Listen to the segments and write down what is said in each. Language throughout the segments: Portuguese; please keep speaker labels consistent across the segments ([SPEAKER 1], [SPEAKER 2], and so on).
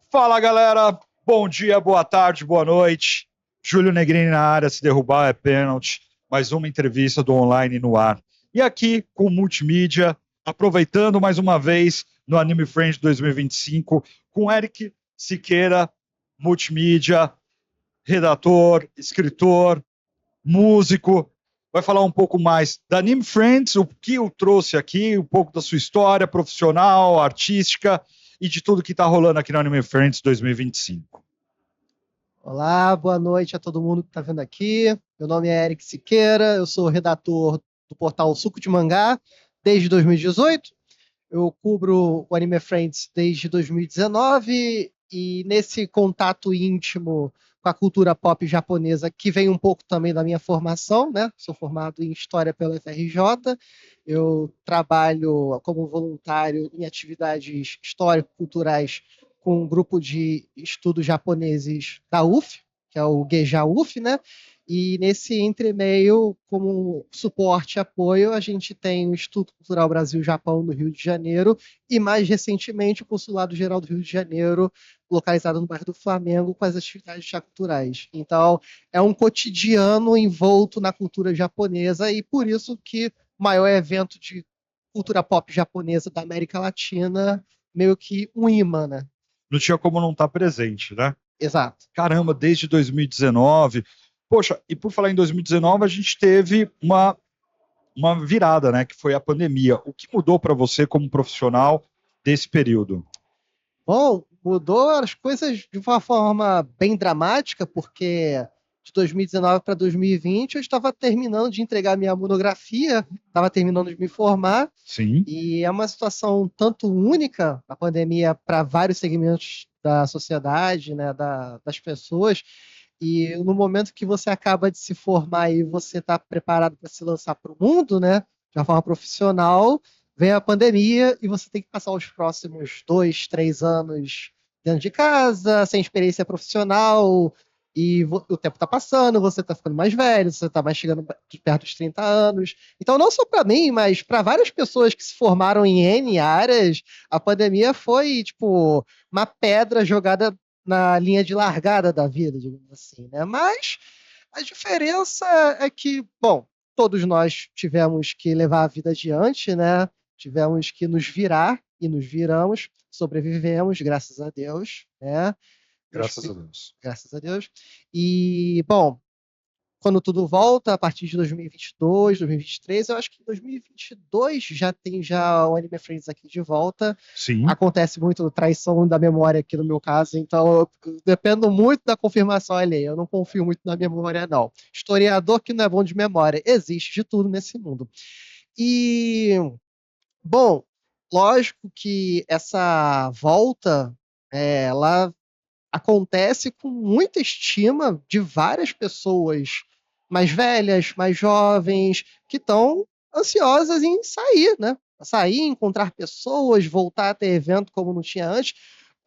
[SPEAKER 1] Fala galera, bom dia, boa tarde, boa noite. Júlio Negrini na área, se derrubar é pênalti. Mais uma entrevista do online no ar. E aqui com multimídia, aproveitando mais uma vez no Anime Friends 2025, com Eric Siqueira, multimídia, redator, escritor, músico. Vai falar um pouco mais da Anime Friends, o que o trouxe aqui, um pouco da sua história profissional, artística e de tudo que está rolando aqui no Anime Friends 2025.
[SPEAKER 2] Olá, boa noite a todo mundo que está vendo aqui. Meu nome é Eric Siqueira, eu sou redator do portal Suco de Mangá desde 2018. Eu cubro o Anime Friends desde 2019 e nesse contato íntimo com a cultura pop japonesa, que vem um pouco também da minha formação, né? Sou formado em História pela FRJ. Eu trabalho como voluntário em atividades histórico-culturais com um grupo de estudos japoneses da UF, que é o Geja UF, né? E nesse entremeio, como suporte e apoio, a gente tem o Instituto Cultural Brasil-Japão no Rio de Janeiro e, mais recentemente, o Consulado Geral do Rio de Janeiro, localizado no bairro do Flamengo, com as atividades culturais. Então, é um cotidiano envolto na cultura japonesa e por isso que o maior evento de cultura pop japonesa da América Latina, meio que um imã, né?
[SPEAKER 1] Não tinha como não estar presente, né?
[SPEAKER 2] Exato.
[SPEAKER 1] Caramba, desde 2019. Poxa, e por falar em 2019, a gente teve uma virada, né? Que foi a pandemia. O que mudou para você como profissional desse período?
[SPEAKER 2] Bom, mudou as coisas de uma forma bem dramática, porque de 2019 para 2020 eu estava terminando de entregar minha monografia, estava terminando de me formar,
[SPEAKER 1] Sim,
[SPEAKER 2] e é uma situação tanto única, a pandemia, para vários segmentos da sociedade, né, das pessoas, e no momento que você acaba de se formar e você está preparado para se lançar para o mundo, né, de uma forma profissional, vem a pandemia e você tem que passar os próximos 2, 3 anos dentro de casa, sem experiência profissional, e o tempo está passando, você está ficando mais velho, você está mais chegando perto dos 30 anos. Então, não só para mim, mas para várias pessoas que se formaram em N áreas, a pandemia foi, tipo, uma pedra jogada na linha de largada da vida, digamos assim, né? Mas a diferença é que, bom, todos nós tivemos que levar a vida adiante, né? Tivemos que nos virar e nos viramos, sobrevivemos, graças a Deus, né? Deus,
[SPEAKER 1] graças a Deus.
[SPEAKER 2] graças a Deus. E, bom, quando tudo volta, a partir de 2022, 2023, eu acho que em 2022 já tem já o Anime Friends aqui de volta.
[SPEAKER 1] Sim,
[SPEAKER 2] Acontece muito traição da memória aqui no meu caso, então eu dependo muito da confirmação alheia, eu não confio muito na memória, não. Historiador que não é bom de memória, existe de tudo nesse mundo. E, bom, lógico que essa volta, ela acontece com muita estima de várias pessoas mais velhas, mais jovens, que estão ansiosas em sair, né? Sair, encontrar pessoas, voltar a ter evento como não tinha antes.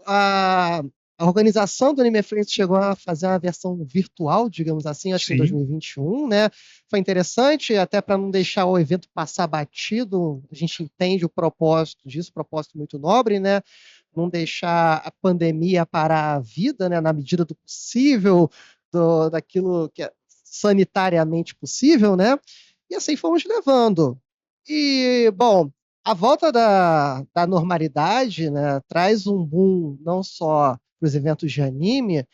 [SPEAKER 2] A, a organização do Anime Friends chegou a fazer uma versão virtual, digamos assim, acho que em
[SPEAKER 1] sim.
[SPEAKER 2] 2021, né? Foi interessante, até para não deixar o evento passar batido, a gente entende o propósito disso, propósito muito nobre, né? Não deixar a pandemia parar a vida, né, na medida do possível, daquilo que é sanitariamente possível, né? E assim fomos levando. E, bom, a volta da normalidade, né, traz um boom não só para os eventos de anime,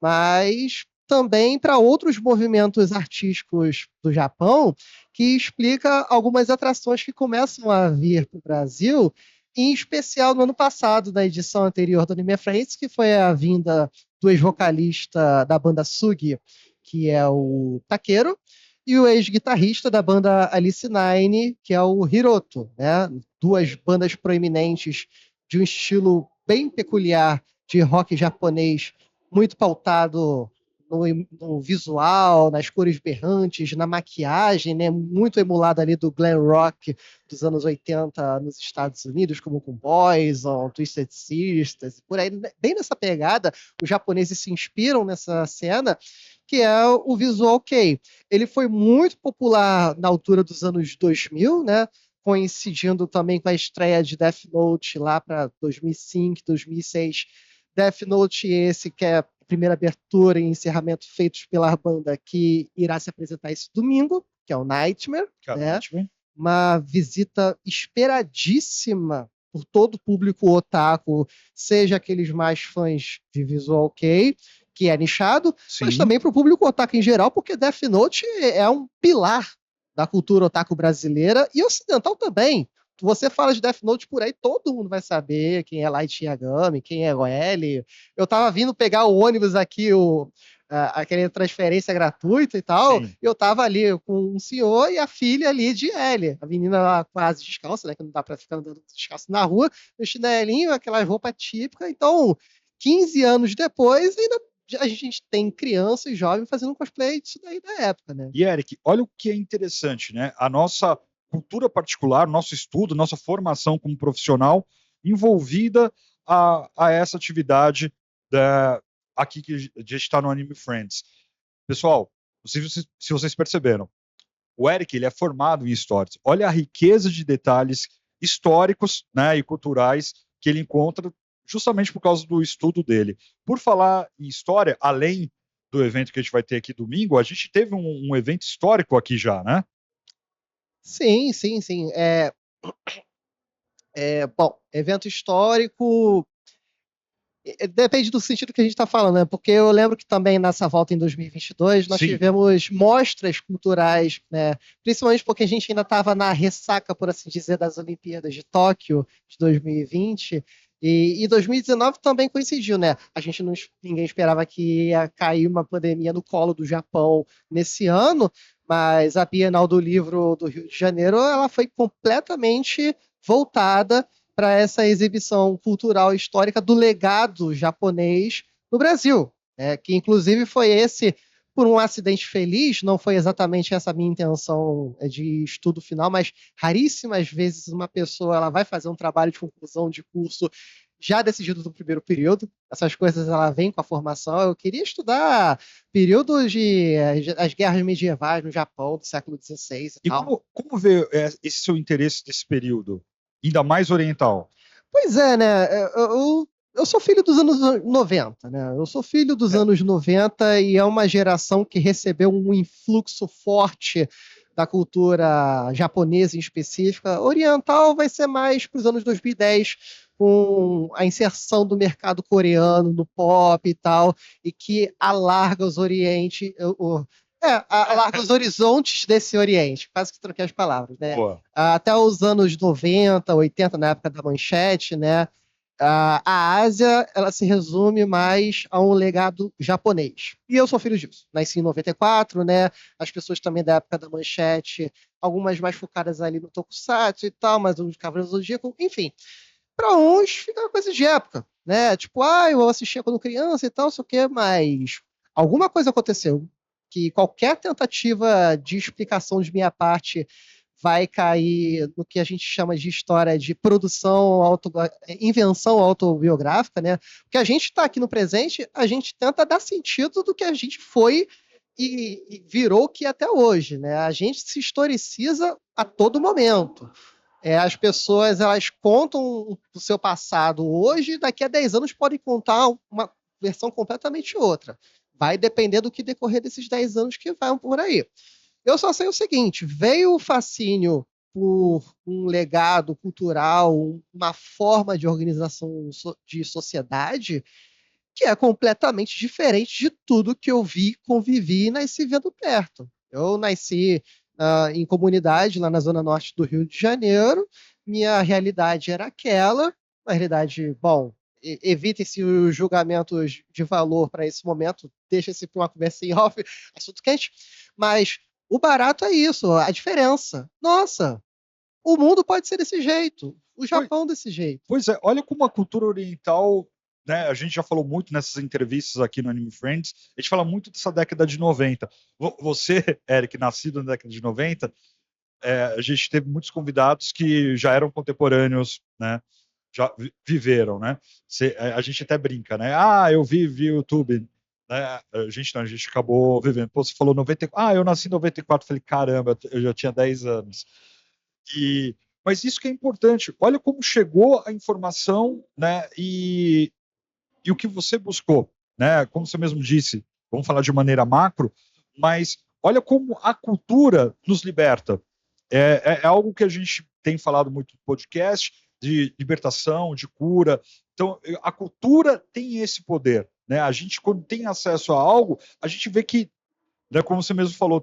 [SPEAKER 2] mas também para outros movimentos artísticos do Japão, que explica algumas atrações que começam a vir para o Brasil, em especial no ano passado, na edição anterior do Anime Friends, que foi a vinda do ex-vocalista da banda Sugi, que é o Takeru, e o ex-guitarrista da banda Alice Nine, que é o Hiroto, né? Duas bandas proeminentes de um estilo bem peculiar de rock japonês, muito pautado no visual, nas cores berrantes, na maquiagem, né? Muito emulado ali do glam rock dos anos 80 nos Estados Unidos, como com Poison, Twisted Sisters, por aí, bem nessa pegada, os japoneses se inspiram nessa cena, que é o visual kei. Ele foi muito popular na altura dos anos 2000, né? Coincidindo também com a estreia de Death Note lá para 2005, 2006, Death Note esse, que é a primeira abertura e encerramento feitos pela banda que irá se apresentar esse domingo, que é o Nightmare, né? Uma visita esperadíssima por todo o público otaku, seja aqueles mais fãs de Visual Kei, que é nichado, mas também para o público otaku em geral, porque Death Note é um pilar da cultura otaku brasileira e ocidental também. Você fala de Death Note por aí, todo mundo vai saber quem é Light Yagami, quem é o L. Eu tava vindo pegar o ônibus aqui, aquela transferência gratuita e tal, e eu tava ali com um senhor e a filha ali de L. A menina lá quase descalça, né, que não dá pra ficar andando descalço na rua, no chinelinho, aquela roupa típica. Então, 15 anos depois, ainda a gente tem criança e jovem fazendo cosplay disso daí da época, né?
[SPEAKER 1] E, Eric, olha o que é interessante, né? A nossa cultura particular, nosso estudo, nossa formação como profissional envolvida a essa atividade aqui que a gente está no Anime Friends. Pessoal, se vocês perceberam, o Eric ele é formado em histórias. Olha a riqueza de detalhes históricos, né, e culturais que ele encontra justamente por causa do estudo dele. Por falar em história, além do evento que a gente vai ter aqui domingo, a gente teve um evento histórico aqui já, né?
[SPEAKER 2] Sim. Bom, evento histórico depende do sentido que a gente está falando, né? Porque eu lembro que também nessa volta em 2022 nós tivemos mostras culturais, né? Principalmente porque a gente ainda estava na ressaca, por assim dizer, das Olimpíadas de Tóquio de 2020. E 2019 também coincidiu, né? Ninguém esperava que ia cair uma pandemia no colo do Japão nesse ano, mas a Bienal do Livro do Rio de Janeiro ela foi completamente voltada para essa exibição cultural histórica do legado japonês no Brasil, né? Que inclusive foi esse, por um acidente feliz, não foi exatamente essa a minha intenção de estudo final, mas raríssimas vezes uma pessoa ela vai fazer um trabalho de conclusão de curso já decidido no primeiro período. Essas coisas ela vem com a formação. Eu queria estudar períodos de as guerras medievais no Japão do século XVI e tal.
[SPEAKER 1] Como vê esse seu interesse desse período? Ainda mais oriental.
[SPEAKER 2] Pois é, né? Eu sou filho dos anos 90, né? Eu sou filho dos anos 90 e é uma geração que recebeu um influxo forte da cultura japonesa em específica. Oriental vai ser mais para os anos 2010, com a inserção do mercado coreano no pop e tal, e que alarga os alarga os horizontes desse Oriente. Quase que troquei as palavras, né? Até os anos 90, 80, na época da Manchete, né? A Ásia, ela se resume mais a um legado japonês. E eu sou filho disso. Nasci em 94, né? As pessoas também da época da Manchete, algumas mais focadas ali no Tokusatsu e tal, mas os Cavaleiros do Zodíaco, enfim. Para uns, fica uma coisa de época, né? Tipo, eu assistia quando criança e tal, não sei o quê, mas alguma coisa aconteceu que qualquer tentativa de explicação de minha parte vai cair no que a gente chama de história de invenção autobiográfica, né? Porque a gente está aqui no presente, a gente tenta dar sentido do que a gente foi e virou o que é até hoje, né? A gente se historiciza a todo momento. As pessoas elas contam o seu passado hoje, e daqui a 10 anos podem contar uma versão completamente outra. Vai depender do que decorrer desses 10 anos que vão por aí. Eu só sei o seguinte, veio o fascínio por um legado cultural, uma forma de organização de sociedade que é completamente diferente de tudo que eu vi, convivi e nasci vendo perto. Eu nasci em comunidade lá na zona norte do Rio de Janeiro, minha realidade era aquela, uma realidade, bom, evitem-se os julgamentos de valor para esse momento, deixa-se para uma conversa em off, assunto quente, mas o barato é isso, a diferença. Nossa, o mundo pode ser desse jeito, o Japão desse jeito.
[SPEAKER 1] Pois é, olha como a cultura oriental, né, a gente já falou muito nessas entrevistas aqui no Anime Friends, a gente fala muito dessa década de 90. Você, Eric, nascido na década de 90, a gente teve muitos convidados que já eram contemporâneos, né? Já viveram, né? A gente até brinca, né? Eu vi YouTube, né? A gente acabou vivendo. Pô, você falou 94. Eu nasci em 94. Falei, caramba, eu já tinha 10 anos. Mas isso que é importante. Olha como chegou a informação, né? E e o que você buscou, né? Como você mesmo disse, vamos falar de maneira macro, mas olha como a cultura nos liberta. É algo que a gente tem falado muito no podcast, de libertação, de cura. Então, a cultura tem esse poder, né? A gente, quando tem acesso a algo, a gente vê que, né, como você mesmo falou,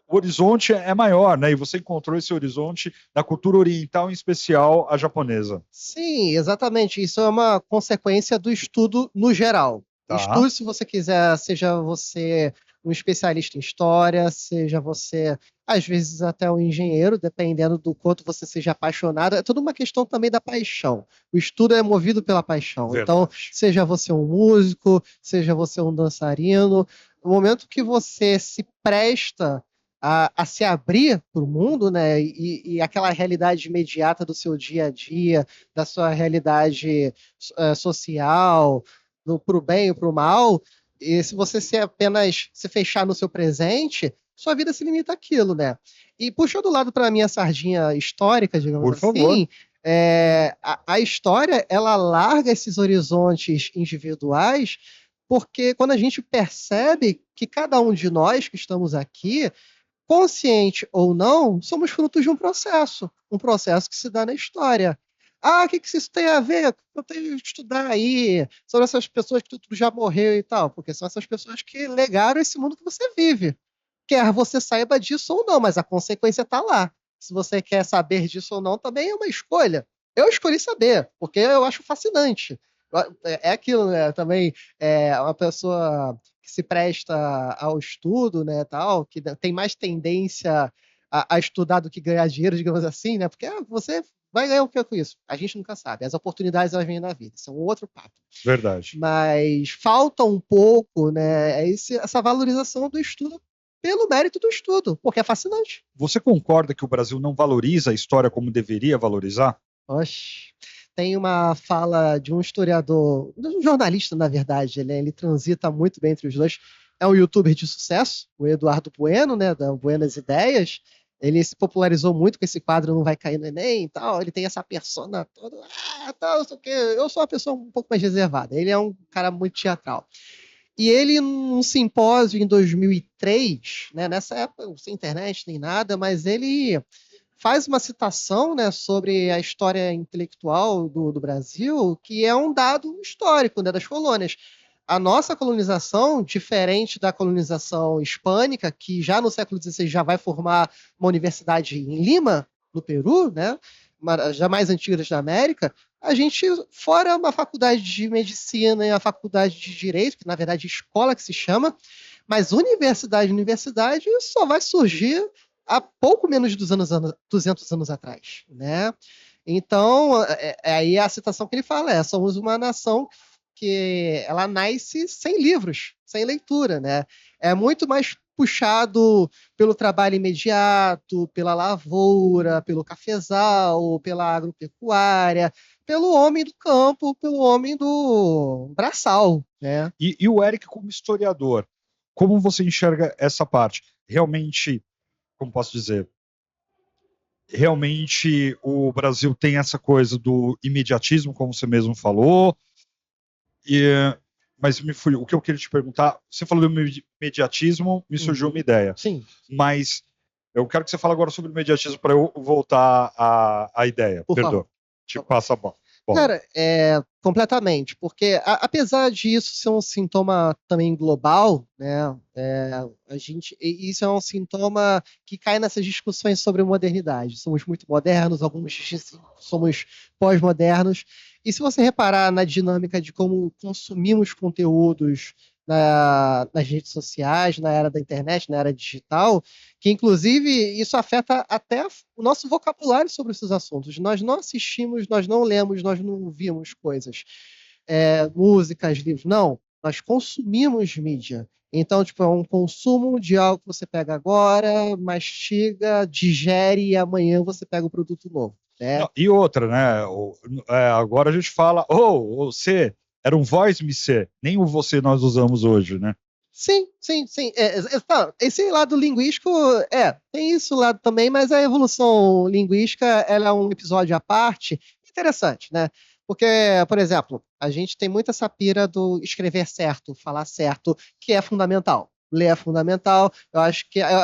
[SPEAKER 1] o horizonte é maior, né? E você encontrou esse horizonte na cultura oriental, em especial a japonesa.
[SPEAKER 2] Sim, exatamente. Isso é uma consequência do estudo no geral.
[SPEAKER 1] Tá,
[SPEAKER 2] Estude se você quiser, seja você um especialista em história, seja você, às vezes, até um engenheiro, dependendo do quanto você seja apaixonado. É tudo uma questão também da paixão. O estudo é movido pela paixão. Então,
[SPEAKER 1] verdade.
[SPEAKER 2] seja você um músico, seja você um dançarino, no momento que você se presta a se abrir para o mundo, né? E aquela realidade imediata do seu dia a dia, da sua realidade social, para o bem ou para o mal, e se você apenas se fechar no seu presente, sua vida se limita àquilo, né? E puxando o lado para a minha sardinha histórica, digamos
[SPEAKER 1] Por favor.
[SPEAKER 2] assim, a história ela larga esses horizontes individuais, porque quando a gente percebe que cada um de nós que estamos aqui consciente ou não, somos frutos de um processo que se dá na história. Ah, o que isso tem a ver? Eu tenho que estudar aí sobre essas pessoas que tudo já morreu e tal, porque são essas pessoas que legaram esse mundo que você vive. Quer você saiba disso ou não, mas a consequência está lá. Se você quer saber disso ou não, também é uma escolha. Eu escolhi saber, porque eu acho fascinante. É aquilo, né? Também é uma pessoa que se presta ao estudo, né, tal, que tem mais tendência a estudar do que ganhar dinheiro, digamos assim, né? Porque você vai ganhar o que com isso? A gente nunca sabe. As oportunidades elas vêm na vida. Isso é um outro papo.
[SPEAKER 1] Verdade.
[SPEAKER 2] Mas falta um pouco, né, essa valorização do estudo pelo mérito do estudo, porque é fascinante.
[SPEAKER 1] Você concorda que o Brasil não valoriza a história como deveria valorizar?
[SPEAKER 2] Oxe. Tem uma fala de um historiador, de um jornalista, na verdade, ele transita muito bem entre os dois. É um youtuber de sucesso, o Eduardo Bueno, né, da Buenas Ideias. Ele se popularizou muito com esse quadro Não Vai Cair no Enem e tal. Ele tem essa persona toda, tal, não sei o quê. Eu sou uma pessoa um pouco mais reservada. Ele é um cara muito teatral. E ele, num simpósio em 2003, né, nessa época, sem internet nem nada, mas ele faz uma citação, né, sobre a história intelectual do Brasil, que é um dado histórico, né, das colônias. A nossa colonização, diferente da colonização hispânica, que já no século XVI já vai formar uma universidade em Lima, no Peru, né, já mais antigas da América, a gente, fora uma faculdade de medicina e a faculdade de direito, que na verdade é escola que se chama, mas universidade só vai surgir há pouco menos de 200 anos atrás, né? Então, aí a citação que ele fala somos uma nação que ela nasce sem livros, sem leitura, né? É muito mais puxado pelo trabalho imediato, pela lavoura, pelo cafezal, pela agropecuária, pelo homem do campo, pelo homem do braçal, né?
[SPEAKER 1] E o Eric, como historiador, como você enxerga essa parte? Realmente, como posso dizer, realmente o Brasil tem essa coisa do imediatismo, como você mesmo falou, e, mas o que eu queria te perguntar, você falou do imediatismo, me surgiu uma ideia,
[SPEAKER 2] Sim.
[SPEAKER 1] mas eu quero que você fale agora sobre o imediatismo para eu voltar à ideia.
[SPEAKER 2] Por
[SPEAKER 1] Perdão,
[SPEAKER 2] favor.
[SPEAKER 1] te passa a bola.
[SPEAKER 2] Cara, completamente, porque apesar disso ser um sintoma também global, né, isso é um sintoma que cai nessas discussões sobre modernidade. Somos muito modernos, alguns dizem que somos pós-modernos, e se você reparar na dinâmica de como consumimos conteúdos nas redes sociais, na era da internet, na era digital, que inclusive isso afeta até o nosso vocabulário sobre esses assuntos. Nós não assistimos, nós não lemos, nós não vimos coisas, músicas, livros, não. Nós consumimos mídia. Então, tipo, é um consumo de algo que você pega agora, mastiga, digere e amanhã você pega o produto novo. Né?
[SPEAKER 1] Não, e outra, né? Agora a gente fala, você era um voice me ser, nem o você nós usamos hoje, né?
[SPEAKER 2] Sim. Esse lado linguístico, tem isso lado também, mas a evolução linguística ela é um episódio à parte interessante, né? Porque, por exemplo, a gente tem muito essa pira do escrever certo, falar certo, que é fundamental. Ler é fundamental. Eu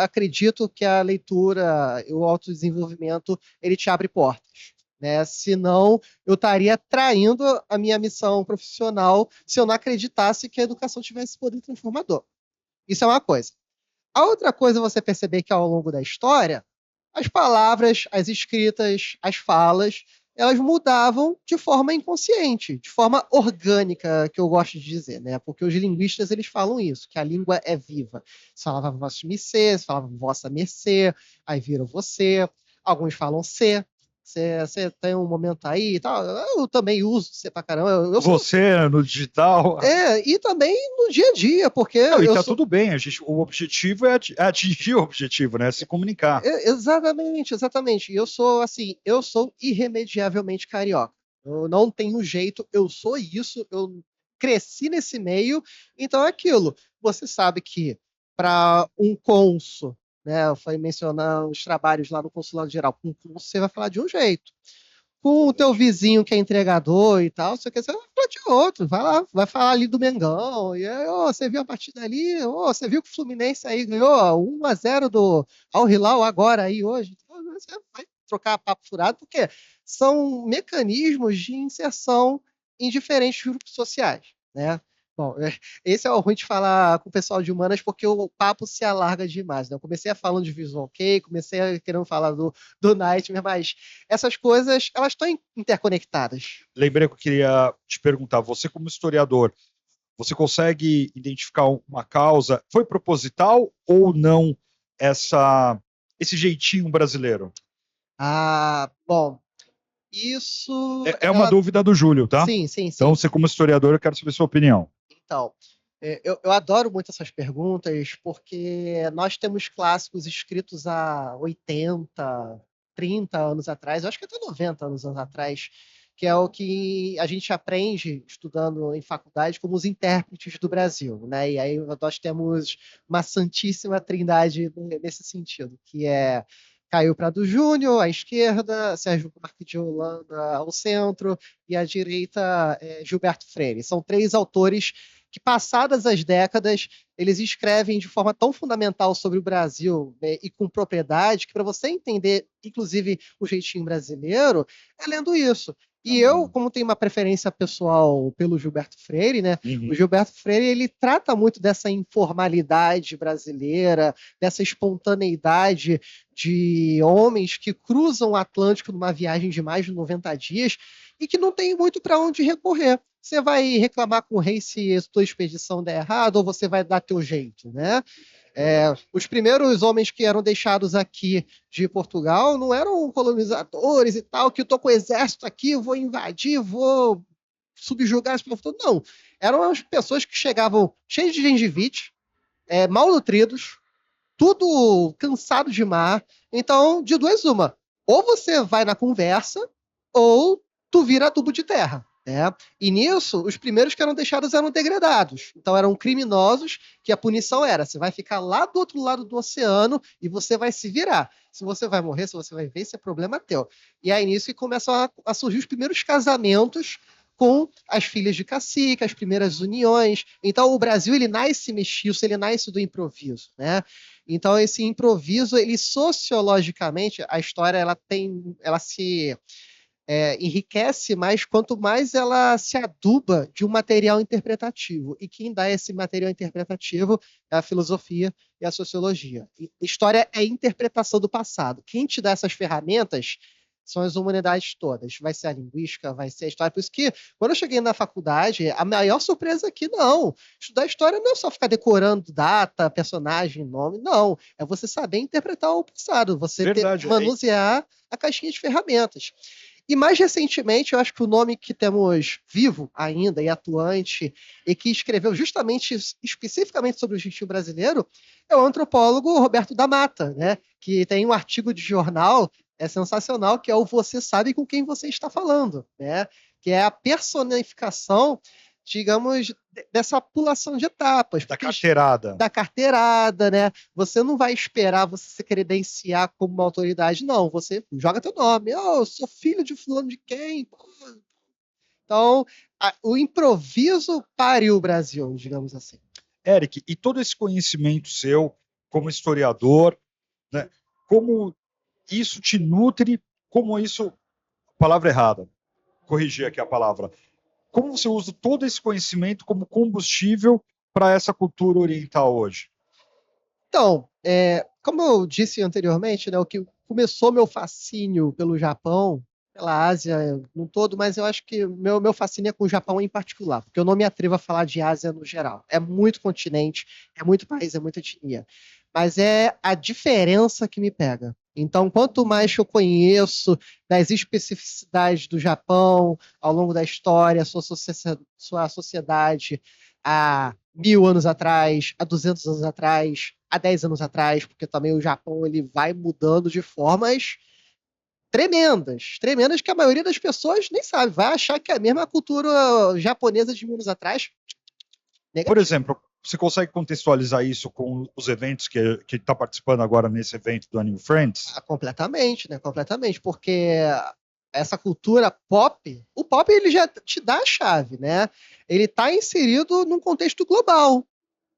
[SPEAKER 2] acredito que a leitura e o autodesenvolvimento, ele te abre portas, né? Senão, eu estaria traindo a minha missão profissional se eu não acreditasse que a educação tivesse poder transformador. Isso é uma coisa. A outra coisa é você perceber que ao longo da história, as palavras, as escritas, as falas, elas mudavam de forma inconsciente, de forma orgânica, que eu gosto de dizer, né? Porque os linguistas eles falam isso, que a língua é viva. Você falava vossa mercê, você falava vossa mercê, aí viram você, alguns falam cê. Você tem um momento aí e tal. Eu também uso C pra caramba. Eu sou.
[SPEAKER 1] Você, no digital.
[SPEAKER 2] E também no dia a dia, porque
[SPEAKER 1] Não, e
[SPEAKER 2] eu
[SPEAKER 1] tá
[SPEAKER 2] sou.
[SPEAKER 1] tudo bem. O objetivo é atingir o objetivo, né? Se comunicar.
[SPEAKER 2] Exatamente, exatamente. E eu sou assim, eu sou irremediavelmente carioca. Eu não tenho jeito, eu sou isso, eu cresci nesse meio, então é aquilo. Você sabe que para um cônsul, né, eu fui mencionar os trabalhos lá no consulado geral, com um cônsul você vai falar de um jeito. Com o teu vizinho que é entregador e tal, você vai falar de outro, vai lá, vai falar ali do Mengão, e aí, você viu a partida ali, você viu que o Fluminense aí ganhou 1-0 do Al Hilal agora aí hoje, então, você vai trocar papo furado, porque são mecanismos de inserção em diferentes grupos sociais, né? Bom, esse é o ruim de falar com o pessoal de humanas, porque o papo se alarga demais, né? Eu comecei a falando de Visual Kei, comecei a querendo falar do Nightmare, mas essas coisas, elas estão interconectadas.
[SPEAKER 1] Lembrei que eu queria te perguntar, você como historiador, você consegue identificar uma causa? Foi proposital ou não esse jeitinho brasileiro?
[SPEAKER 2] Bom, isso,
[SPEAKER 1] É uma dúvida do Júlio, tá?
[SPEAKER 2] sim, sim,
[SPEAKER 1] Então,
[SPEAKER 2] sim.
[SPEAKER 1] você como historiador, eu quero saber sua opinião.
[SPEAKER 2] Então, eu adoro muito essas perguntas, porque nós temos clássicos escritos há 80, 30 anos atrás, eu acho que até 90 anos atrás, que é o que a gente aprende estudando em faculdade como os intérpretes do Brasil, né? E aí nós temos uma santíssima trindade nesse sentido, que é Caio Prado Júnior, à esquerda, Sérgio Buarque de Holanda ao centro, e à direita, Gilberto Freire. São três autores que, passadas as décadas, eles escrevem de forma tão fundamental sobre o Brasil, né, e com propriedade, que para você entender, inclusive, o jeitinho brasileiro, é lendo isso. E eu, como tenho uma preferência pessoal pelo Gilberto Freire, né? O Gilberto Freire, ele trata muito dessa informalidade brasileira, dessa espontaneidade de homens que cruzam o Atlântico numa viagem de mais de 90 dias e que não tem muito para onde recorrer. Você vai reclamar com o rei se a sua expedição der errado ou você vai dar teu jeito, né? Os primeiros homens que eram deixados aqui de Portugal não eram colonizadores e tal, que eu tô com o exército aqui, vou invadir, vou subjugar esse povo todo. Não. Eram as pessoas que chegavam cheios de gengivite, malnutridos, tudo cansado de mar. Então, de duas uma. Ou você vai na conversa, ou tu vira tubo de terra. Né? E nisso, os primeiros que eram deixados eram degradados. Então, eram criminosos, que a punição era: você vai ficar lá do outro lado do oceano e você vai se virar. Se você vai morrer, se você vai ver, isso é problema teu. E aí nisso começam a surgir os primeiros casamentos com as filhas de cacique, as primeiras uniões. Então, o Brasil, ele nasce mestiço, ele nasce do improviso, né? Então, esse improviso, ele sociologicamente, a história, ela se enriquece mais quanto mais ela se aduba de um material interpretativo. E quem dá esse material interpretativo é a filosofia e a sociologia. E história é interpretação do passado. Quem te dá essas ferramentas são as humanidades todas. Vai ser a linguística, vai ser a história. Por isso que, quando eu cheguei na faculdade, a maior surpresa aqui, não. Estudar história não é só ficar decorando data, personagem, nome, não. É você saber interpretar o passado, você manusear a caixinha de ferramentas. E mais recentemente, eu acho que o nome que temos vivo ainda e atuante, e que escreveu justamente, especificamente sobre o jeitinho brasileiro, é o antropólogo Roberto da Mata, né? Que tem um artigo de jornal sensacional, que é o Você Sabe com Quem Você Está Falando, né? Que é a personificação, digamos, dessa pulação de etapas.
[SPEAKER 1] Da carteirada.
[SPEAKER 2] Da carteirada, né? Você não vai esperar você se credenciar como uma autoridade, não. Você joga teu nome. Eu sou filho de fulano de quem? Então, o improviso pariu o Brasil, digamos assim.
[SPEAKER 1] Eric, e todo esse conhecimento seu como historiador, né, como isso te nutre, como isso, palavra errada, corrigir aqui a palavra, como você usa todo esse conhecimento como combustível para essa cultura oriental hoje?
[SPEAKER 2] Então, como eu disse anteriormente, né, o que começou meu fascínio pelo Japão, pela Ásia no todo, mas eu acho que meu fascínio é com o Japão em particular, porque eu não me atrevo a falar de Ásia no geral. É muito continente, é muito país, é muita etnia. Mas é a diferença que me pega. Então, quanto mais eu conheço das especificidades do Japão ao longo da história, sua sociedade, há 1000 anos atrás, há 200 anos atrás, há 10 anos atrás, porque também o Japão ele vai mudando de formas tremendas, tremendas que a maioria das pessoas nem sabe, vai achar que é a mesma cultura japonesa de 1000 anos atrás.
[SPEAKER 1] Por
[SPEAKER 2] Negativo.
[SPEAKER 1] exemplo, você consegue contextualizar isso com os eventos que está participando agora nesse evento do Anime Friends?
[SPEAKER 2] Completamente, né? Completamente, porque essa cultura pop, o pop ele já te dá a chave, né? Ele está inserido num contexto global,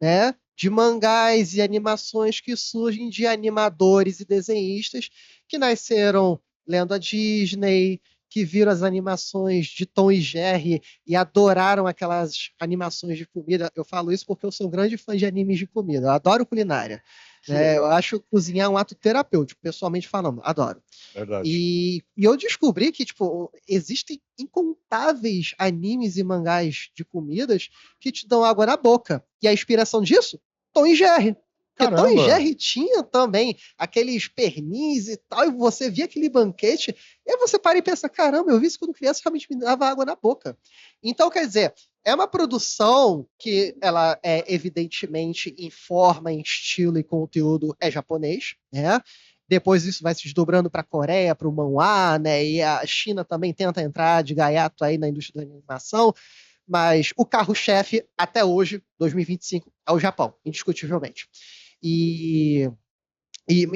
[SPEAKER 2] né? De mangás e animações que surgem de animadores e desenhistas que nasceram lendo a Disney, que viram as animações de Tom e Jerry e adoraram aquelas animações de comida. Eu falo isso porque eu sou um grande fã de animes de comida, eu adoro culinária. Eu acho cozinhar um ato terapêutico, pessoalmente falando, adoro.
[SPEAKER 1] Verdade.
[SPEAKER 2] E eu descobri que, tipo, existem incontáveis animes e mangás de comidas que te dão água na boca. E a inspiração disso? Tom e Jerry. Porque Tom e
[SPEAKER 1] Caramba!
[SPEAKER 2] Jerry tinha também aqueles pernis e tal, e você via aquele banquete, e aí você para e pensa, caramba, eu vi isso quando criança, realmente me dava água na boca. Então, quer dizer, é uma produção que ela é evidentemente em forma, em estilo e conteúdo é japonês, né? Depois isso vai se desdobrando para a Coreia, para o manhwa, né? E a China também tenta entrar de gaiato aí na indústria da animação, mas o carro-chefe até hoje, 2025, é o Japão, indiscutivelmente. E,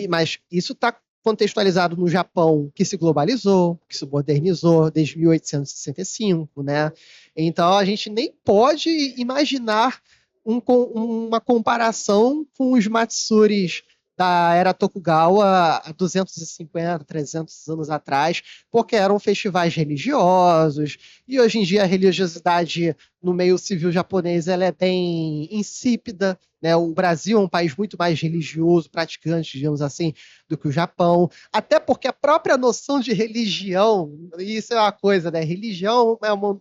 [SPEAKER 2] mas isso está contextualizado no Japão que se globalizou, que se modernizou desde 1865, né? Então a gente nem pode imaginar uma comparação com os Matsuris da era Tokugawa há 250, 300 anos atrás, porque eram festivais religiosos, e hoje em dia a religiosidade no meio civil japonês ela é bem insípida, né? O Brasil é um país muito mais religioso, praticante, digamos assim, do que o Japão, até porque a própria noção de religião, isso é uma coisa, né? Religião é uma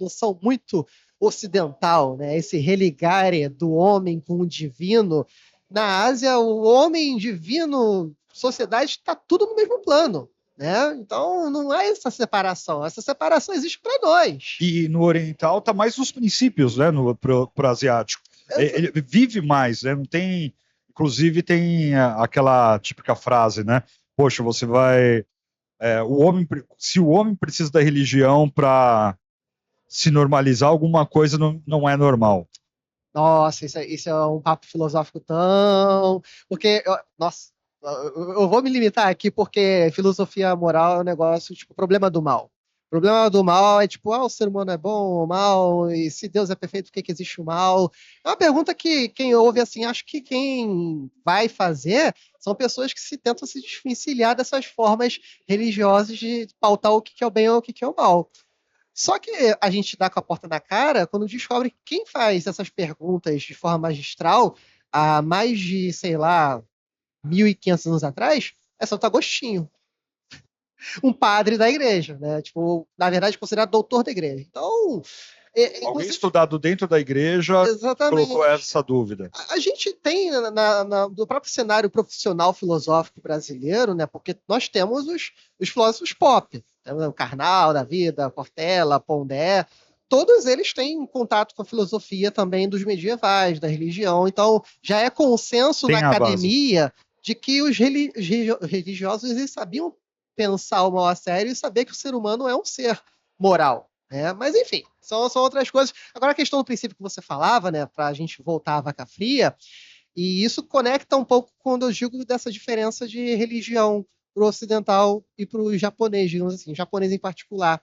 [SPEAKER 2] noção muito ocidental, né? Esse religare do homem com o divino. Na Ásia, o homem divino, sociedade, está tudo no mesmo plano. Né? Então não é essa separação existe para nós.
[SPEAKER 1] E no oriental tá mais nos princípios, né, pro asiático. Ele vive mais, né? Não tem, inclusive tem aquela típica frase, né? Poxa, você vai, se o homem precisa da religião para se normalizar, alguma coisa não é normal.
[SPEAKER 2] Nossa, isso é um papo filosófico tão. Porque, nossa, eu vou me limitar aqui porque filosofia moral é um negócio, tipo, problema do mal. O problema do mal é tipo, o ser humano é bom ou mal? E se Deus é perfeito, por que existe o mal? É uma pergunta que quem ouve, assim, acho que quem vai fazer são pessoas que se tentam se desvencilhar dessas formas religiosas de pautar o que é o bem ou o que é o mal. Só que a gente dá com a porta na cara quando descobre que quem faz essas perguntas de forma magistral há mais de, sei lá, 1500 anos atrás é Santo Agostinho, um padre da igreja, né? Tipo, na verdade, considerado doutor da igreja. Então,
[SPEAKER 1] Alguém estudado dentro da igreja colocou
[SPEAKER 2] exatamente.
[SPEAKER 1] essa dúvida.
[SPEAKER 2] A gente tem no próprio cenário profissional filosófico brasileiro, né? Porque nós temos os filósofos pop, o Karnal da vida, Cortella, Pondé, todos eles têm contato com a filosofia também dos medievais, da religião. Então, já é consenso na
[SPEAKER 1] Tem a base.
[SPEAKER 2] academia de que os religiosos eles sabiam pensar o mal a sério e saber que o ser humano é um ser moral. Mas, enfim, são outras coisas. Agora, a questão do princípio que você falava, né, para a gente voltar à vaca fria, e isso conecta um pouco quando eu digo dessa diferença de religião para o ocidental e para o japonês, digamos assim, o japonês em particular.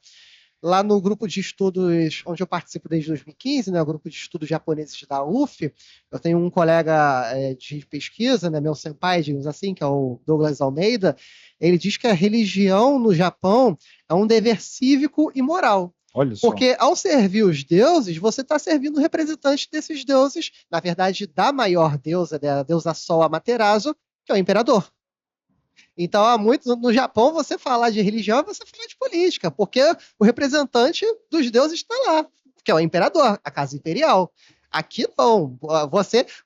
[SPEAKER 2] lá no grupo de estudos onde eu participo desde 2015, né, o grupo de estudos japoneses da UF, eu tenho um colega de pesquisa, né, meu senpai, digamos assim, que é o Douglas Almeida, ele diz que a religião no Japão é um dever cívico e moral.
[SPEAKER 1] Olha só.
[SPEAKER 2] Porque ao servir os deuses, você está servindo o representante desses deuses, na verdade, da maior deusa, né, a deusa Sol Amaterasu, que é o imperador. Então, há muito no Japão, você falar de religião é você falar de política, porque o representante dos deuses está lá, que é o imperador, a casa imperial. Aqui não.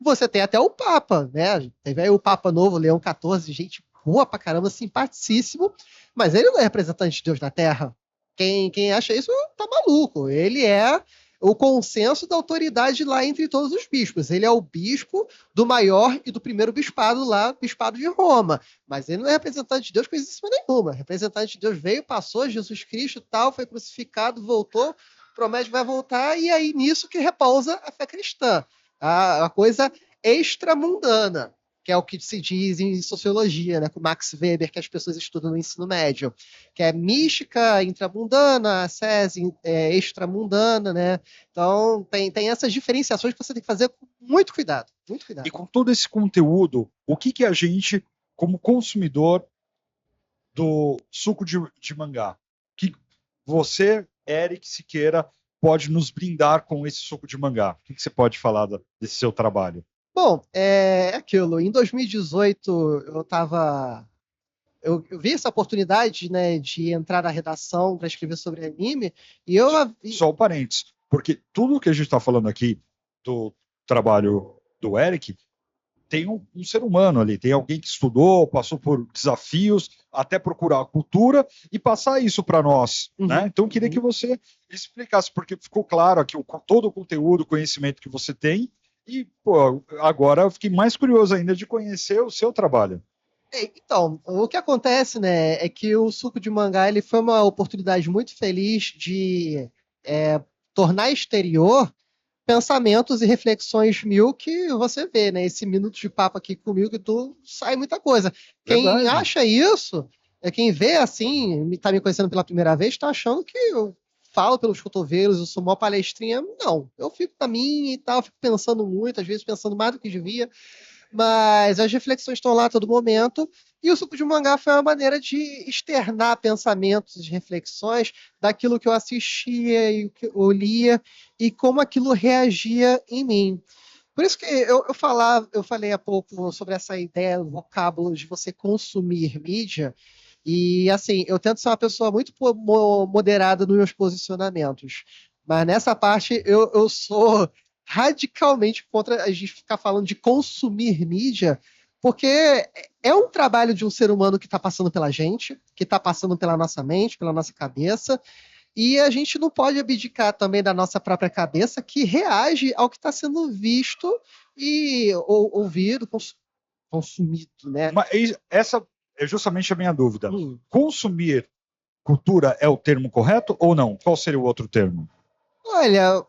[SPEAKER 2] Você tem até o Papa, né? Teve aí o Papa novo, Leão XIV, gente boa pra caramba, simpaticíssimo, mas ele não é representante de Deus na Terra. Quem acha isso tá maluco. Ele é o consenso da autoridade lá entre todos os bispos. Ele é o bispo do maior e do primeiro bispado lá, bispado de Roma. Mas ele não é representante de Deus com existência nenhuma. Representante de Deus veio, passou, Jesus Cristo tal, foi crucificado, voltou, promete que vai voltar, e aí nisso que repousa a fé cristã. A coisa extramundana, que é o que se diz em sociologia, né, com Max Weber, que as pessoas estudam no ensino médio, que é mística intramundana, sese extramundana, né? Então tem essas diferenciações que você tem que fazer com muito cuidado, muito cuidado.
[SPEAKER 1] E com todo esse conteúdo, o que a gente, como consumidor do suco de mangá, que você, Eric Siqueira, pode nos brindar com esse suco de mangá? O que você pode falar desse seu trabalho?
[SPEAKER 2] Bom, é aquilo. Em 2018, eu vi essa oportunidade, né, de entrar na redação para escrever sobre anime, e eu...
[SPEAKER 1] Só um parênteses, porque tudo que a gente está falando aqui do trabalho do Eric tem um ser humano ali, tem alguém que estudou, passou por desafios, até procurar a cultura e passar isso para nós, né? Então eu queria que você explicasse, porque ficou claro aqui todo o conteúdo, o conhecimento que você tem, e pô, agora eu fiquei mais curioso ainda de conhecer o seu trabalho.
[SPEAKER 2] Então, o que acontece, né, é que o suco de mangá ele foi uma oportunidade muito feliz de tornar exterior pensamentos e reflexões mil que você vê, né? Esse minuto de papo aqui comigo que tu sai muita coisa.
[SPEAKER 1] Verdade.
[SPEAKER 2] Quem acha isso, quem vê assim, tá me conhecendo pela primeira vez, tá achando que eu falo pelos cotovelos, eu sou mó palestrinha. Não, eu fico na minha e tal, fico pensando muito, às vezes pensando mais do que devia. Mas as reflexões estão lá a todo momento, e o suco de mangá foi uma maneira de externar pensamentos e reflexões daquilo que eu assistia e que eu lia, e como aquilo reagia em mim. Por isso que eu falei há pouco sobre essa ideia, o vocábulo de você consumir mídia, e assim, eu tento ser uma pessoa muito moderada nos meus posicionamentos. Mas nessa parte eu sou radicalmente contra a gente ficar falando de consumir mídia, porque é um trabalho de um ser humano que está passando pela gente, que está passando pela nossa mente, pela nossa cabeça, e a gente não pode abdicar também da nossa própria cabeça, que reage ao que está sendo visto e ouvido, consumido, né?
[SPEAKER 1] Mas essa é justamente a minha dúvida. Consumir cultura é o termo correto ou não? Qual seria o outro termo?
[SPEAKER 2] Olha,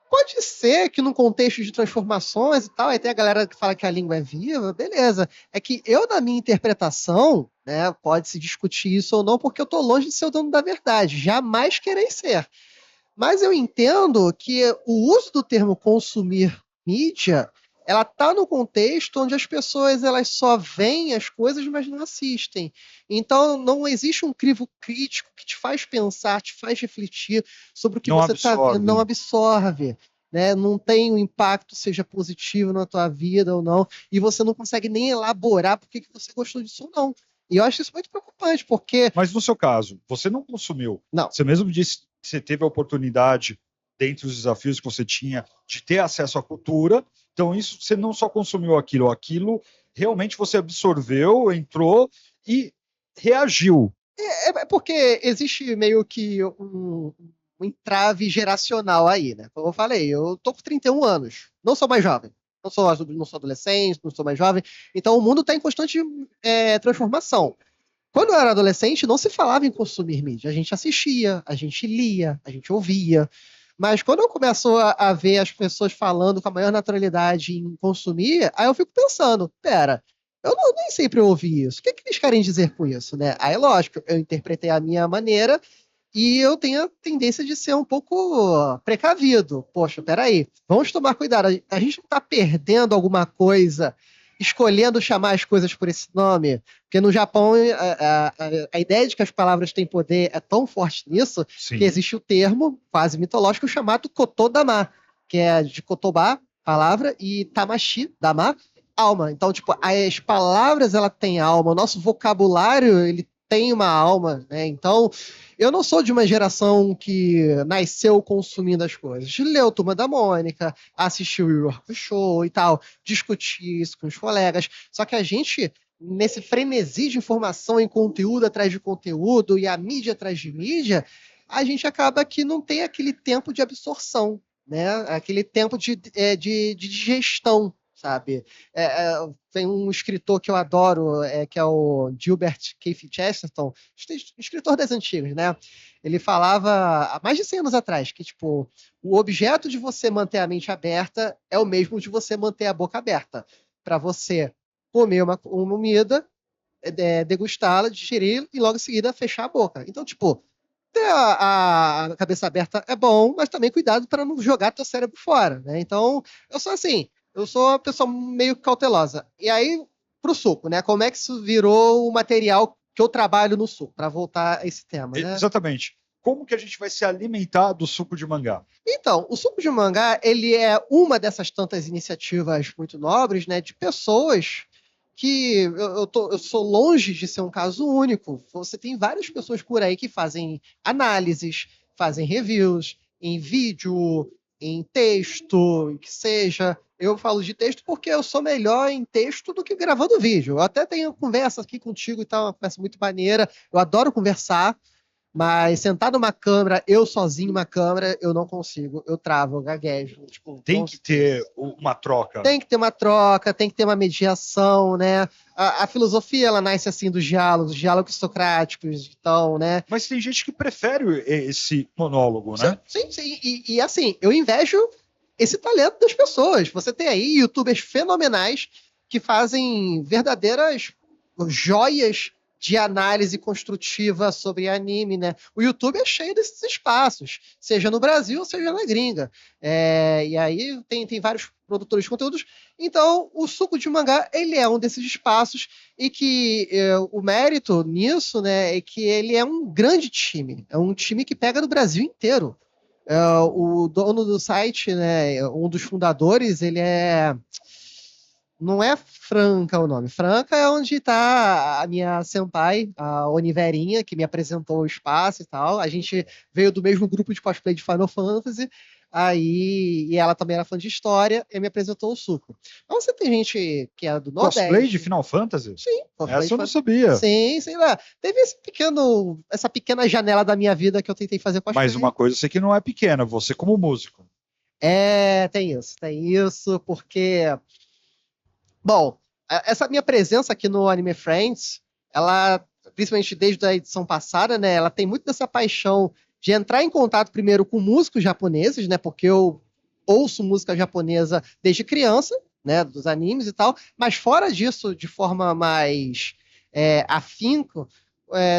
[SPEAKER 2] pode ser que num contexto de transformações e tal, aí tem a galera que fala que a língua é viva, beleza. É que eu, na minha interpretação, né, pode-se discutir isso ou não, porque eu tô longe de ser o dono da verdade, jamais querei ser. Mas eu entendo que o uso do termo consumir mídia, ela tá no contexto onde as pessoas elas só veem as coisas, mas não assistem. Então não existe um crivo crítico que te faz pensar, te faz refletir sobre o que você está vendo, não absorve. Né? Não tem um impacto, seja positivo na tua vida ou não, e você não consegue nem elaborar por que você gostou disso ou não. E eu acho isso muito preocupante, porque...
[SPEAKER 1] Mas no seu caso, você não consumiu.
[SPEAKER 2] Não.
[SPEAKER 1] Você mesmo disse que você teve a oportunidade, dentre os desafios que você tinha, de ter acesso à cultura. Então, isso você não só consumiu aquilo realmente você absorveu, entrou e reagiu.
[SPEAKER 2] É porque existe meio que um entrave geracional aí, né? Como eu falei, eu tô com 31 anos, não sou mais jovem. Não sou adolescente, não sou mais jovem. Então o mundo está em constante transformação. Quando eu era adolescente, não se falava em consumir mídia. A gente assistia, a gente lia, a gente ouvia. Mas quando eu começo a ver as pessoas falando com a maior naturalidade em consumir, aí eu fico pensando, pera, eu nem sempre ouvi isso. O que eles querem dizer com isso, né? Aí, lógico, eu interpretei a minha maneira E eu tenho a tendência de ser um pouco precavido. Poxa, peraí, vamos tomar cuidado. A gente não está perdendo alguma coisa escolhendo chamar as coisas por esse nome, porque no Japão a ideia de que as palavras têm poder é tão forte nisso
[SPEAKER 1] Sim.
[SPEAKER 2] que existe o termo quase mitológico chamado Kotodama, que é de Kotoba, palavra, e Tamashi, Dama, alma. Então, tipo, as palavras ela têm alma, o nosso vocabulário ele tem uma alma, né? Então, eu não sou de uma geração que nasceu consumindo as coisas. Leu Turma da Mônica, assistiu o Yu Yu Hakusho e tal, discutir isso com os colegas. Só que a gente, nesse frenesi de informação em conteúdo atrás de conteúdo e a mídia atrás de mídia, a gente acaba que não tem aquele tempo de absorção, né? Aquele tempo de digestão, sabe? Tem um escritor que eu adoro, que é o Gilbert Keith Chesterton, escritor das antigas, né? Ele falava há mais de 100 anos atrás que, tipo, o objeto de você manter a mente aberta é o mesmo de você manter a boca aberta. Para você comer uma comida, degustá-la, digerir e logo em seguida fechar a boca. Então, tipo, ter a cabeça aberta é bom, mas também cuidado para não jogar teu cérebro fora, né? Então, eu sou assim, eu sou uma pessoa meio cautelosa. E aí, pro suco, né? Como é que isso virou o material que eu trabalho no suco? Para voltar a esse tema, né?
[SPEAKER 1] Exatamente. Como que a gente vai se alimentar do suco de mangá?
[SPEAKER 2] Então, o suco de mangá, ele é uma dessas tantas iniciativas muito nobres, né? De pessoas que eu sou longe de ser um caso único. Você tem várias pessoas por aí que fazem análises, fazem reviews em vídeo, em texto, que seja. Eu falo de texto porque eu sou melhor em texto do que gravando vídeo. Eu até tenho conversa aqui contigo e tal, uma conversa muito maneira. Eu adoro conversar, mas sentar numa câmera, eu sozinho numa câmera, eu não consigo. Eu travo, eu gaguejo. Tipo,
[SPEAKER 1] Tem que ter uma troca.
[SPEAKER 2] tem que ter uma troca, tem que ter uma mediação, né? A filosofia, ela nasce assim dos diálogos socráticos, então, né?
[SPEAKER 1] Mas tem gente que prefere esse monólogo, né?
[SPEAKER 2] Sim. E assim, eu invejo esse talento das pessoas. Você tem aí youtubers fenomenais que fazem verdadeiras joias de análise construtiva sobre anime, né? O YouTube é cheio desses espaços, seja no Brasil, seja na gringa. E aí tem vários produtores de conteúdos. Então, o suco de mangá, ele é um desses espaços e que o mérito nisso, né, é que ele é um grande time. É um time que pega no Brasil inteiro. O dono do site, né, um dos fundadores, ele é... Não é Franca o nome. Franca é onde está a minha senpai, a Oniverinha, que me apresentou o espaço e tal. A gente veio do mesmo grupo de cosplay de Final Fantasy. Aí, e ela também era fã de história e me apresentou o suco. Então você tem gente que é do Nordeste.
[SPEAKER 1] Cosplay de Final Fantasy?
[SPEAKER 2] Sim.
[SPEAKER 1] Essa eu não sabia.
[SPEAKER 2] Sim, sei lá. Teve essa pequena janela da minha vida que eu tentei fazer cosplay.
[SPEAKER 1] Mas uma coisa eu sei que não é pequena, você como músico.
[SPEAKER 2] Tem isso, porque... Bom, essa minha presença aqui no Anime Friends, ela, principalmente desde a edição passada, né, ela tem muito dessa paixão de entrar em contato primeiro com músicos japoneses, né, porque eu ouço música japonesa desde criança, né, dos animes e tal, mas fora disso, de forma mais afinco,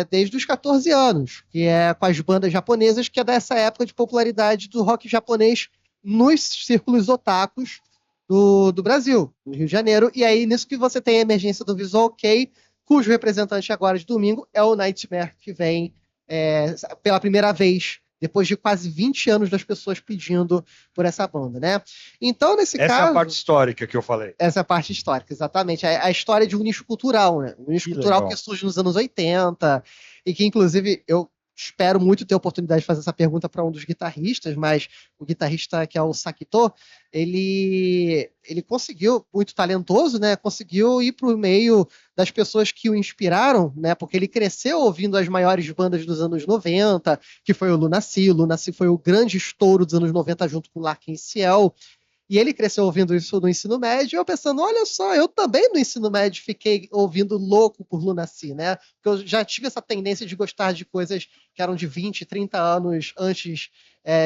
[SPEAKER 2] desde os 14 anos, que é com as bandas japonesas, que é dessa época de popularidade do rock japonês nos círculos otakus do Brasil, no Rio de Janeiro, e aí nisso que você tem a emergência do Visual Kei, cujo representante agora de domingo é o Nightmare, que vem pela primeira vez, depois de quase 20 anos das pessoas pedindo por essa banda, né? Então, nesse caso...
[SPEAKER 1] Essa é a parte histórica que eu falei.
[SPEAKER 2] Essa é a parte histórica, exatamente. A história de um nicho cultural, né? Um nicho cultural
[SPEAKER 1] legal.
[SPEAKER 2] que surge nos anos 80, e que, inclusive, eu espero muito ter a oportunidade de fazer essa pergunta para um dos guitarristas, mas o guitarrista que é o Sakito, ele conseguiu, muito talentoso, né? Conseguiu ir para o meio das pessoas que o inspiraram, né? Porque ele cresceu ouvindo as maiores bandas dos anos 90, que foi o Lunacy. O Lunacy foi o grande estouro dos anos 90 junto com o Larkin Ciel. E ele cresceu ouvindo isso no ensino médio, e eu pensando, olha só, eu também no ensino médio fiquei ouvindo louco por Lunacy, né? Porque eu já tive essa tendência de gostar de coisas que eram de 20, 30 anos antes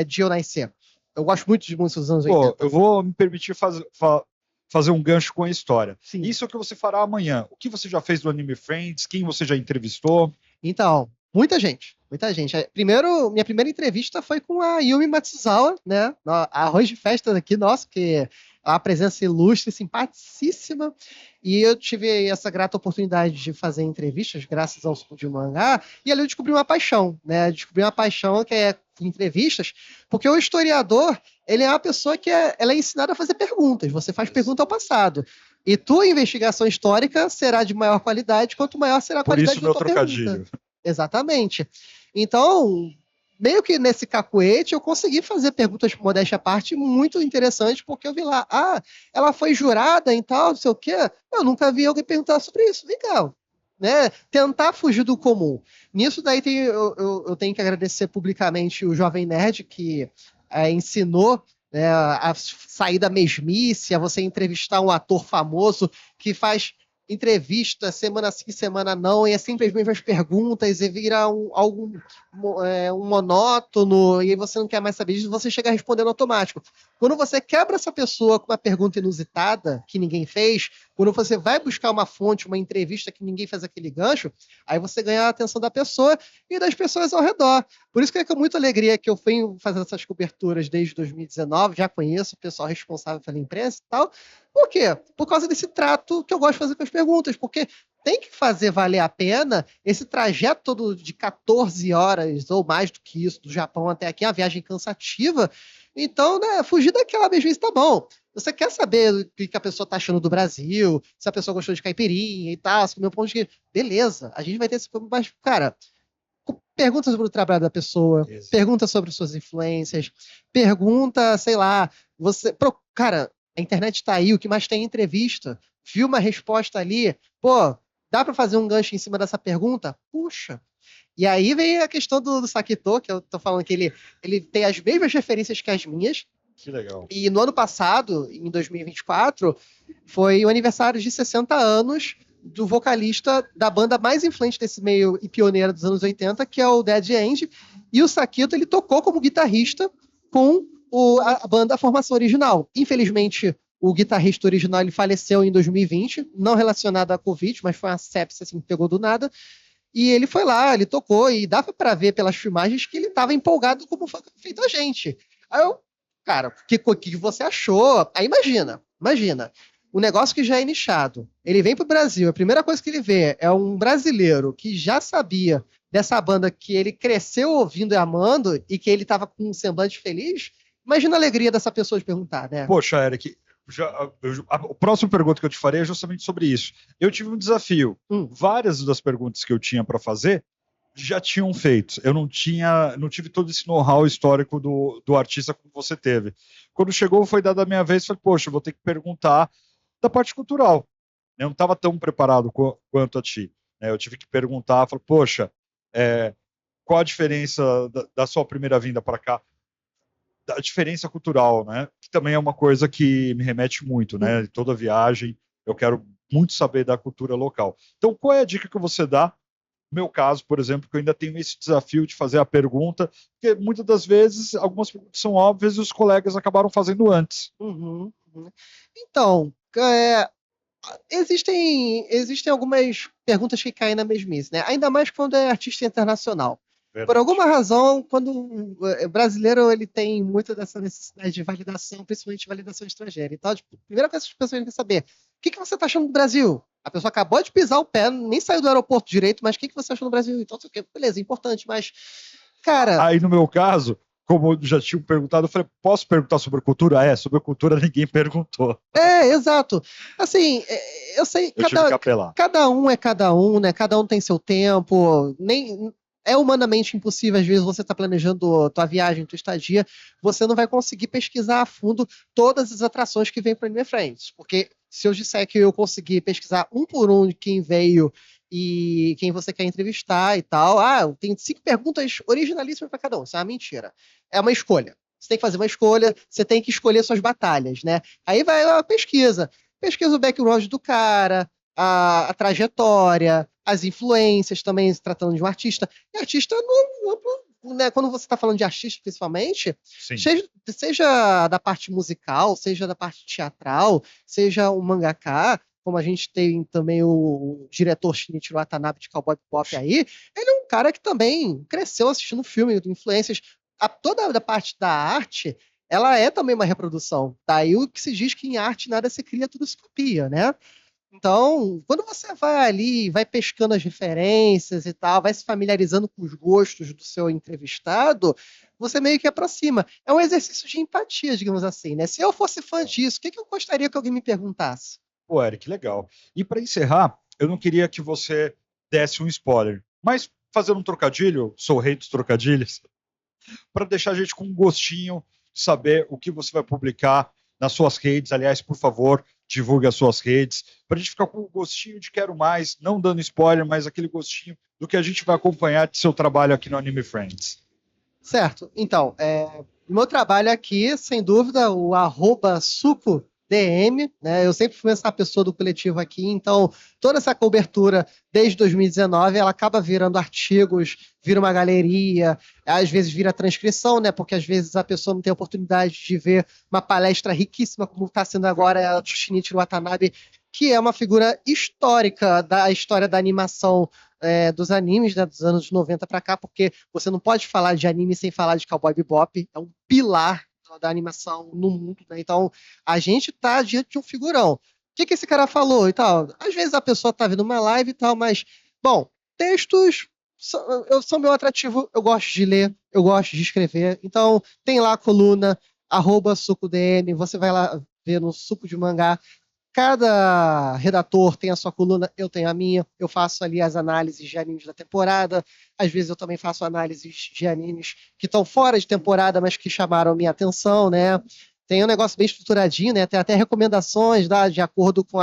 [SPEAKER 2] de eu nascer. Eu gosto muito de música dos anos 80.
[SPEAKER 1] Eu vou me permitir fazer um gancho com a história.
[SPEAKER 2] Sim.
[SPEAKER 1] Isso é o que você fará amanhã. O que você já fez do Anime Friends? Quem você já entrevistou?
[SPEAKER 2] Então, Muita gente, muita gente. Primeiro, minha primeira entrevista foi com a Yumi Matsuzawa, né? Arroz de festa aqui, nosso, que é uma presença ilustre, simpaticíssima. E eu tive essa grata oportunidade de fazer entrevistas, graças ao Estúdio Mangá, e ali eu descobri uma paixão, né? Descobri uma paixão que é entrevistas, porque o historiador, ele é uma pessoa que ela é ensinada a fazer perguntas. Você faz pergunta ao passado. E tua investigação histórica será de maior qualidade, quanto maior será a
[SPEAKER 1] Por
[SPEAKER 2] qualidade
[SPEAKER 1] isso
[SPEAKER 2] da
[SPEAKER 1] meu
[SPEAKER 2] tua
[SPEAKER 1] trocadilho.
[SPEAKER 2] pergunta. Exatamente. Então, meio que nesse cacuete, eu consegui fazer perguntas, modéstia à parte, muito interessantes, porque eu vi lá, ela foi jurada em tal, não sei o quê. Eu nunca vi alguém perguntar sobre isso. Legal. Né? Tentar fugir do comum. Nisso daí eu tenho que agradecer publicamente o Jovem Nerd, que ensinou, né, a sair da mesmice, a você entrevistar um ator famoso que faz entrevista semana sim, semana não, e é sempre as mesmas perguntas, e vira algo um monótono, e aí você não quer mais saber disso, você chega respondendo automático. Quando você quebra essa pessoa com uma pergunta inusitada, que ninguém fez, quando você vai buscar uma fonte, uma entrevista que ninguém fez aquele gancho, aí você ganha a atenção da pessoa e das pessoas ao redor. Por isso que é com muita alegria que eu venho fazendo essas coberturas desde 2019, já conheço o pessoal responsável pela imprensa e tal. Por quê? Por causa desse trato que eu gosto de fazer com as perguntas, porque tem que fazer valer a pena esse trajeto todo de 14 horas ou mais do que isso, do Japão até aqui, é uma viagem cansativa. Então, né, fugir daquela mesmice tá bom. Você quer saber o que a pessoa tá achando do Brasil, se a pessoa gostou de caipirinha e tal, se meu ponto de vista. Beleza, a gente vai ter esse. Mas, cara, pergunta sobre o trabalho da pessoa,
[SPEAKER 1] Isso.
[SPEAKER 2] pergunta sobre suas influências, pergunta, sei lá, cara, a internet tá aí, o que mais tem é entrevista, viu uma resposta ali, pô, dá para fazer um gancho em cima dessa pergunta? Puxa. E aí vem a questão do Sakito, que eu tô falando que ele tem as mesmas referências que as minhas.
[SPEAKER 1] Que legal.
[SPEAKER 2] E no ano passado, em 2024, foi o aniversário de 60 anos do vocalista da banda mais influente desse meio e pioneira dos anos 80, que é o Dead End. E o Sakito, ele tocou como guitarrista com a banda, a formação original. Infelizmente, o guitarrista original ele faleceu em 2020, não relacionado à Covid, mas foi uma sepsis assim, que pegou do nada. E ele foi lá, ele tocou, e dava para ver pelas filmagens que ele estava empolgado como feito a gente. Aí eu, cara, o que você achou? Aí imagina, o negócio que já é nichado. Ele vem pro Brasil, a primeira coisa que ele vê é um brasileiro que já sabia dessa banda que ele cresceu ouvindo e amando e que ele tava com um semblante feliz. Imagina a alegria dessa pessoa de perguntar, né?
[SPEAKER 1] Poxa, Eric, a próxima pergunta que eu te farei é justamente sobre isso. Eu tive um desafio. Várias das perguntas que eu tinha para fazer já tinham feito. Eu não tive todo esse know-how histórico do artista como você teve. Quando chegou, foi dada a minha vez, falei, poxa, eu vou ter que perguntar da parte cultural. Eu não estava tão preparado quanto a ti. Eu tive que perguntar, falei, poxa, qual a diferença da sua primeira vinda para cá? Da diferença cultural, né? Que também é uma coisa que me remete muito, né? Toda viagem, eu quero muito saber da cultura local. Então, qual é a dica que você dá? No meu caso, por exemplo, que eu ainda tenho esse desafio de fazer a pergunta, porque muitas das vezes algumas perguntas são óbvias e os colegas acabaram fazendo antes.
[SPEAKER 2] Então, existem algumas perguntas que caem na mesmice, né? Ainda mais quando é artista internacional.
[SPEAKER 1] Verdade.
[SPEAKER 2] Por alguma razão, quando o brasileiro ele tem muito dessa necessidade de validação, principalmente validação estrangeira. Então, tipo, a primeira coisa que as pessoas querem saber, o que você está achando do Brasil? A pessoa acabou de pisar o pé, nem saiu do aeroporto direito, mas o que você achou do Brasil? Então, beleza, importante, mas, cara...
[SPEAKER 1] Aí, no meu caso, como já tinham perguntado, eu falei, posso perguntar sobre cultura? Sobre cultura ninguém perguntou.
[SPEAKER 2] Exato. Assim, eu sei, cada um é cada um, né? Cada um tem seu tempo, é humanamente impossível, às vezes, você está planejando tua viagem, tua estadia, você não vai conseguir pesquisar a fundo todas as atrações que vêm para minha frente. Porque se eu disser que eu consegui pesquisar um por um de quem veio e quem você quer entrevistar e tal, tem 5 perguntas originalíssimas para cada um. Isso é uma mentira. É uma escolha. Você tem que fazer uma escolha, você tem que escolher suas batalhas, né? Aí vai a pesquisa. Pesquisa o background do cara, a trajetória, as influências também, se tratando de um artista. E artista, né, quando você está falando de artista, principalmente, seja da parte musical, seja da parte teatral, seja um mangaká, como a gente tem também o diretor Shinichiro Watanabe de Cowboy Bebop aí, ele é um um cara que também cresceu assistindo filme, influências. Toda a parte da arte, ela é também uma reprodução. Daí o que se diz que em arte nada se cria, tudo se copia, né? Então, quando você vai ali, vai pescando as referências e tal, vai se familiarizando com os gostos do seu entrevistado, você meio que aproxima. É um exercício de empatia, digamos assim, né? Se eu fosse fã disso, o que eu gostaria que alguém me perguntasse?
[SPEAKER 1] Pô, Eric, legal. E para encerrar, eu não queria que você desse um spoiler, mas fazendo um trocadilho, sou o rei dos trocadilhos, para deixar a gente com um gostinho de saber o que você vai publicar nas suas redes. Aliás, por favor, divulgue as suas redes, para a gente ficar com o gostinho de quero mais, não dando spoiler, mas aquele gostinho do que a gente vai acompanhar de seu trabalho aqui no Anime Friends.
[SPEAKER 2] Certo. Então, meu trabalho aqui, sem dúvida, o @sucodm, né? Eu sempre fui essa pessoa do coletivo aqui, então toda essa cobertura desde 2019, ela acaba virando artigos, vira uma galeria, às vezes vira transcrição, né? Porque às vezes a pessoa não tem a oportunidade de ver uma palestra riquíssima, como está sendo agora a do Shinichi Watanabe, que é uma figura histórica da história da animação dos animes, né, dos anos 90 para cá, porque você não pode falar de anime sem falar de Cowboy Bebop, é um pilar da animação no mundo, né? Então a gente tá diante de um figurão. O que esse cara falou e tal? Às vezes a pessoa tá vendo uma live e tal, mas, bom, textos são meu atrativo, eu gosto de ler, eu gosto de escrever, então tem lá a coluna, @sucodm, você vai lá ver no Suco de Mangá. Cada redator tem a sua coluna, eu tenho a minha. Eu faço ali as análises de animes da temporada. Às vezes eu também faço análises de animes que estão fora de temporada, mas que chamaram a minha atenção, né? Tem um negócio bem estruturadinho, né? Tem até recomendações de acordo com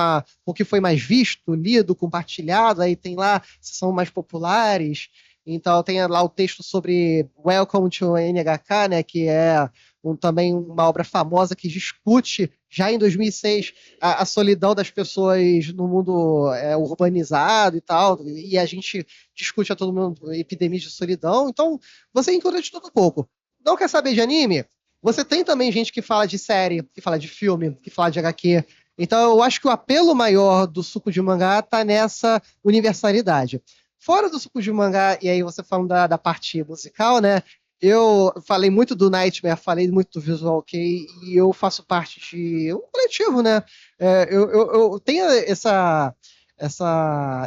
[SPEAKER 2] o que foi mais visto, lido, compartilhado. Aí tem lá se são mais populares. Então tem lá o texto sobre Welcome to NHK, né? Que é também uma obra famosa que discute, já em 2006, a solidão das pessoas no mundo urbanizado e tal, e a gente discute a todo mundo epidemias de solidão, então você encontra de tudo um pouco. Não quer saber de anime? Você tem também gente que fala de série, que fala de filme, que fala de HQ, então eu acho que o apelo maior do Suco de Mangá tá nessa universalidade. Fora do Suco de Mangá, e aí você falando da parte musical, né? Eu falei muito do Nightmare, falei muito do Visual Kei, e eu faço parte de um coletivo, né? Eu tenho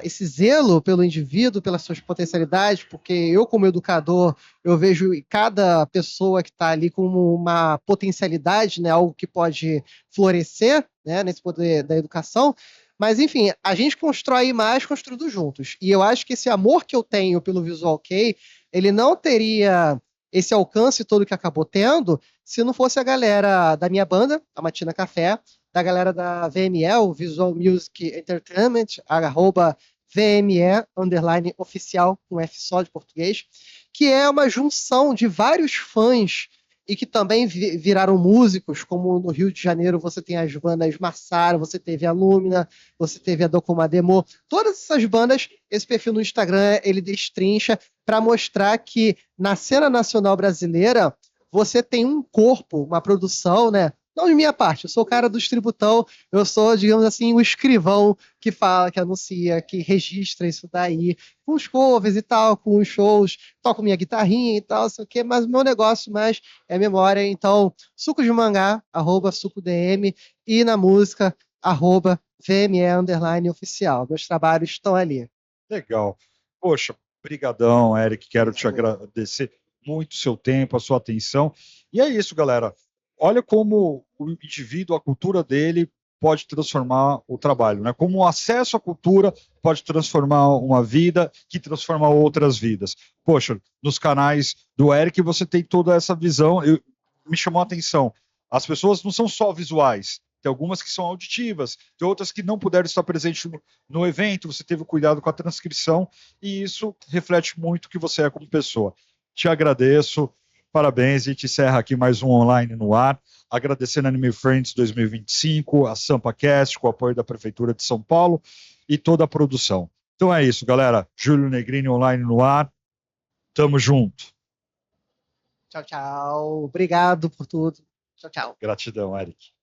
[SPEAKER 2] esse zelo pelo indivíduo, pelas suas potencialidades, porque eu, como educador, eu vejo cada pessoa que está ali como uma potencialidade, né? Algo que pode florescer, né? Nesse poder da educação. Mas, enfim, a gente constrói mais construindo juntos. E eu acho que esse amor que eu tenho pelo Visual Kei, ele não teria esse alcance todo que acabou tendo, se não fosse a galera da minha banda, a Matina Café, da galera da VME, Visual Music Entertainment, @VME_oficial, com F só de português, que é uma junção de vários fãs e que também viraram músicos, como no Rio de Janeiro você tem as bandas Massaro, você teve a Lumina, você teve a Dokumademo, todas essas bandas, esse perfil no Instagram, ele destrincha para mostrar que na cena nacional brasileira você tem um corpo, uma produção, né? Não de minha parte, eu sou o cara do tributão, eu sou, digamos assim, o escrivão que fala, que anuncia, que registra isso daí, com os covers e tal, com os shows, toco minha guitarrinha e tal, não sei o quê, mas o meu negócio mais é memória. Então, Suco de Mangá, @sucodm, e na música, @VME_oficial. Meus trabalhos estão ali.
[SPEAKER 1] Legal. Poxa, brigadão, Eric. Quero te agradecer muito o seu tempo, a sua atenção. E é isso, galera. Olha como o indivíduo, a cultura dele pode transformar o trabalho, né? Como o acesso à cultura pode transformar uma vida, que transforma outras vidas. Poxa, nos canais do Eric você tem toda essa visão. Me chamou a atenção. As pessoas não são só visuais. Tem algumas que são auditivas, tem outras que não puderam estar presentes no evento, você teve cuidado com a transcrição, e isso reflete muito o que você é como pessoa. Te agradeço, parabéns, e te encerra aqui mais um Online no Ar, agradecendo a Anime Friends 2025, a SampaCast, com o apoio da Prefeitura de São Paulo, e toda a produção. Então é isso, galera. Júlio Negrini Online no Ar, tamo junto.
[SPEAKER 2] Tchau, tchau. Obrigado por tudo. Tchau, tchau.
[SPEAKER 1] Gratidão, Eric.